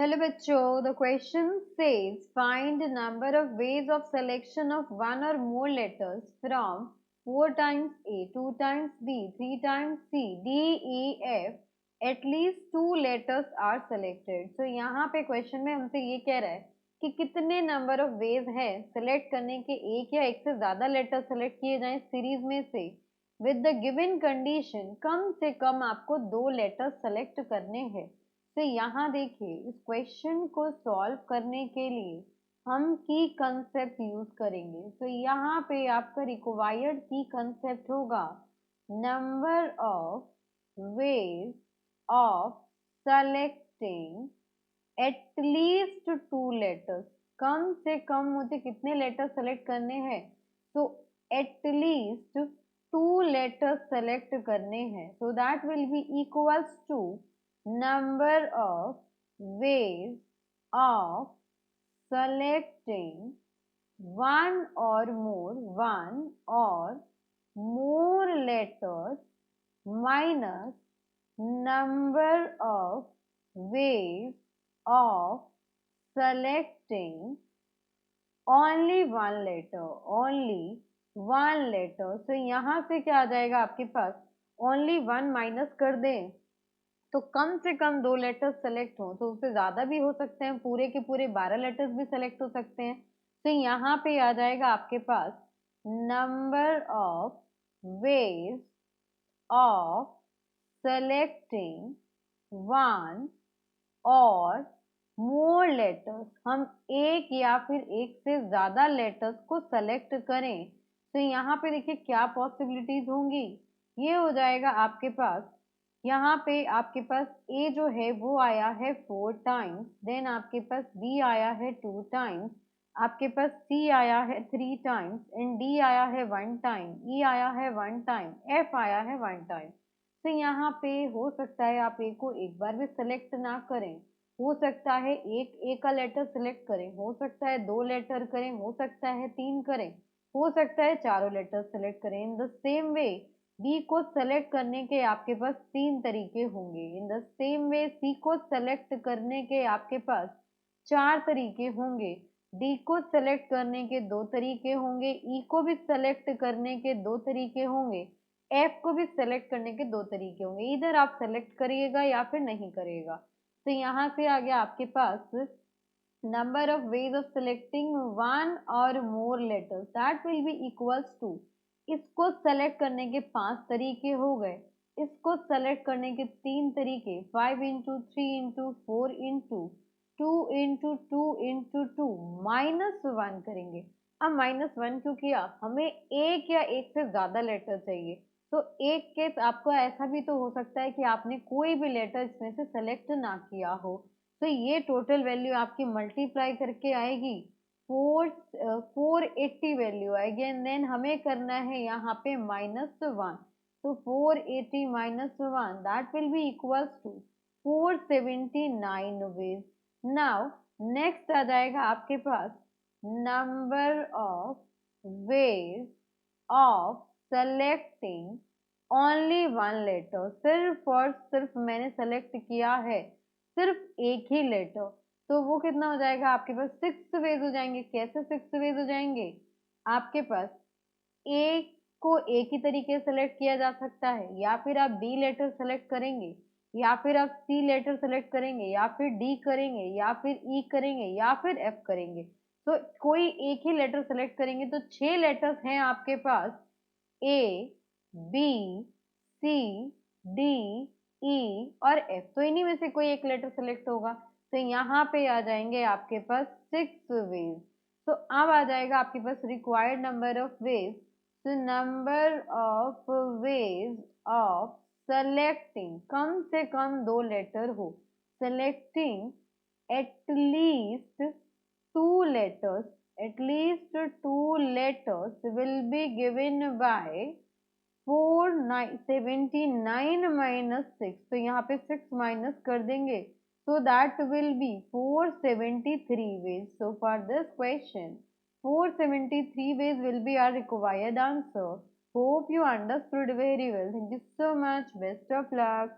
Hello बच्चों, the question says find number of ways of selection of one or more letters from 4 times A, 2 times B, 3 times C, D, E, F. At least 2 letters are selected. So यहाँ पे question में हमसे ये कह रहा है कि कितने नंबर ऑफ वेज है सेलेक्ट करने के, एक या एक से ज्यादा लेटर सेलेक्ट किए जाएं सीरीज में से विद द गिवन कंडीशन कम से कम आपको 2 लेटर सेलेक्ट करने हैं। तो यहाँ देखिए इस क्वेश्चन को सॉल्व करने के लिए हम की कंसेप्ट यूज करेंगे। तो यहाँ पे आपका रिक्वायर्ड की कंसेप्ट होगा number of ways of selecting at least 2 letters. कम से कम मुझे कितने लेटर सेलेक्ट करने हैं? तो एटलीस्ट 2 लेटर्स सेलेक्ट करने हैं। So that will be equals to number of ways of selecting one or more letters minus number of ways of selecting only one letter। तो यहाँ से क्या आ जाएगा आपके पास? only one माइनस कर दें तो कम से कम 2 लेटर्स सेलेक्ट हो, तो उससे ज्यादा भी हो सकते हैं, पूरे के पूरे 12 लेटर्स भी सेलेक्ट हो सकते हैं। तो यहाँ पे आ जाएगा आपके पास number of ways of selecting one और मोर लेटर्स। हम एक या फिर एक से ज्यादा लेटर्स को सेलेक्ट करें तो यहाँ पे देखिए क्या पॉसिबिलिटीज होंगी। ये हो जाएगा आपके पास, यहाँ पे आपके पास ए जो है वो आया है 4 टाइम्स, देन आपके पास बी आया है 2 टाइम्स, आपके पास सी आया है 3 टाइम्स एंड डी आया है 1 टाइम, ई आया है 1 टाइम, एफ आया है 1 टाइम। तो यहाँ पे हो सकता है आप ए को एक बार भी सिलेक्ट ना करें, हो सकता है एक का लेटर सिलेक्ट करें, हो सकता है 2 लेटर करें, हो सकता है 3 करें, हो सकता है चारों लेटर सेलेक्ट करें। In the same way B को सेलेक्ट करने के आपके पास 3 तरीके होंगे। इन द सेम वे सी को सेलेक्ट करने के आपके पास 4 तरीके होंगे, डी को सेलेक्ट करने के 2 तरीके होंगे, ई को भी सेलेक्ट करने के 2 तरीके होंगे, एफ को भी सेलेक्ट करने के 2 तरीके होंगे। इधर आप सेलेक्ट करिएगा या फिर नहीं करिएगा। तो यहाँ से आ गया आपके पास number of ways of selecting one और more letters that will be equals to, इसको सेलेक्ट करने के 5 तरीके हो गए, इसको सेलेक्ट करने के 3 तरीके, 5 into 3 into 4 into 2 into 2 into 2 -1 करेंगे। अब -1 क्यों किया? हमें एक या एक से ज्यादा लेटर चाहिए। तो एक केस आपको ऐसा भी तो हो सकता है कि आपने कोई भी लेटर इसमें से सेलेक्ट ना किया हो, तो ये टोटल वैल्यू आपकी मल्टीप्लाई करके आएगी 480 वैल्यू आएगी एंड देन हमें करना है यहाँ पे -1। तो 480 -1 that will be equals to 479 ways. Now next आ जाएगा आपके पास number of ways of selecting only one letter. सिर्फ और सिर्फ मैंने सेलेक्ट किया है सिर्फ एक ही लेटर, तो वो कितना हो जाएगा आपके पास? 6 वेज हो जाएंगे। कैसे 6 वेज हो जाएंगे? आपके पास ए को एक ही तरीके से सेलेक्ट किया जा सकता है, या फिर आप बी लेटर सेलेक्ट करेंगे, या फिर आप सी लेटर सेलेक्ट करेंगे, या फिर डी करेंगे, या फिर ई करेंगे, या फिर एफ करेंगे। तो कोई एक ही लेटर सेलेक्ट करेंगे तो 6 लेटर्स हैं आपके पास, A B C D E और एफ। तो इन्हीं में से कोई एक लेटर सेलेक्ट होगा। तो यहाँ पे आ जाएंगे आपके पास 6 वेज। तो अब आ जाएगा आपके पास रिक्वायर्ड नंबर ऑफ वेज। तो number of ways of selecting, कम से कम 2 लेटर हो, selecting at least 2 letters, at least 2 letters will be given by 479 minus 6। तो यहाँ पे 6 माइनस कर देंगे, so that will be 473 ways। So for this question 473 ways will be our required answer। Hope you understood very well। Thank you so much, best of luck।